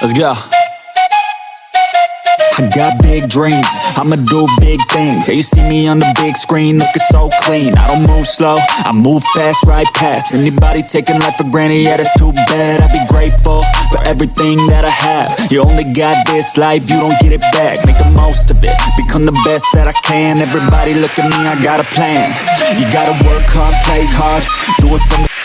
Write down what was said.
Let's go. I got big dreams, I'ma do big things. Yeah, you see me on the big screen, looking so clean. I don't move slow, I move fast, right past anybody taking life for granted. Yeah, that's too bad. I'd be grateful for everything that I have. You only got this life, you don't get it back. Make the most of it, become the best that I can. Everybody look at me, I got a plan. You gotta work hard, play hard, do it from the